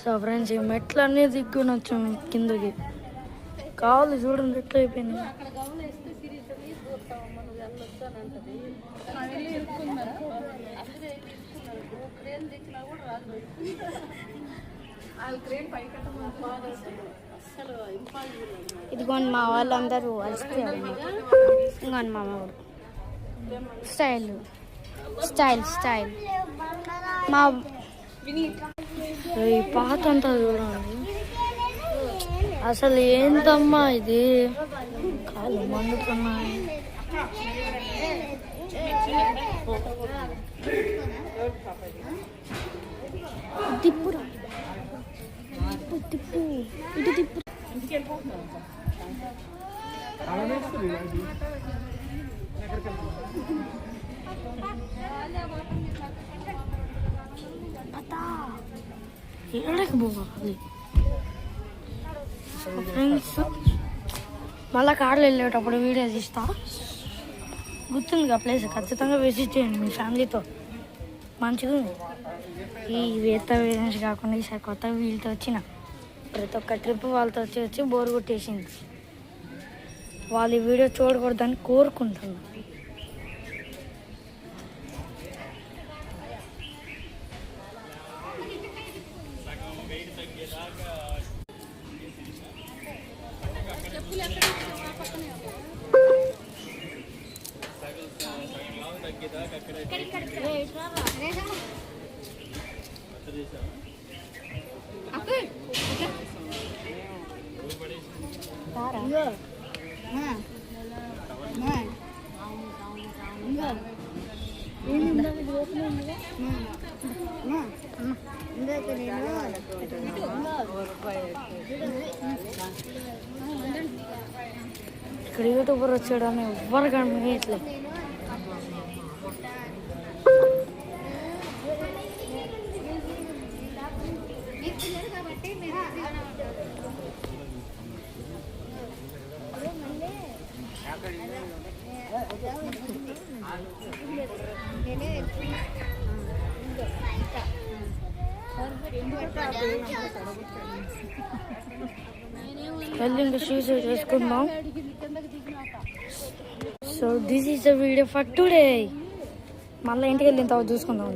So friends ఈ మెట్లు అన్నీ దిగ్గుని వచ్చాం కిందకి. కావాలి చూడండి ఎట్లా అయిపోయింది. ఇదిగోండి మా వాళ్ళందరూ అలసిపోయారు. ఇంకోండి మా వాడు స్టైల్ స్టైల్ స్టైల్. మా ఈ పాత అంతా చూడండి, అసలు ఏంటమ్మా ఇది, కాలు మండుతున్నాయి. తిప్పురా తిప్పు తిప్పు ఇటు తిప్పు. ఏడకి పోవాలి ఫ్రెండ్స్. మళ్ళా కార్లో వెళ్ళేటప్పుడు వీడియో తీస్తా, గుర్తుందిగా ప్లేస్. ఖచ్చితంగా విజిట్ చేయండి మీ ఫ్యామిలీతో, మంచిగా ఉంది. ఈ వేత వేరించి కాకుండా ఈసారి కొత్త వీళ్ళతో వచ్చిన ప్రతి ఒక్క ట్రిప్ వాళ్ళతో వచ్చి బోర్ కొట్టేసింది. వాళ్ళు ఈ వీడియో చూడకూడదని కోరుకుంటున్నాను. ఇక్కడ యూట్యూబర్ వచ్చాడని ఎవ్వరు కనిపించట్లేదు. వెళ్ళి ఇంకా షూస్ చేసుకుందాం. So this is the video for today. మళ్ళీ ఇంటికి వెళ్ళిన తర్వాత చూసుకుందాం.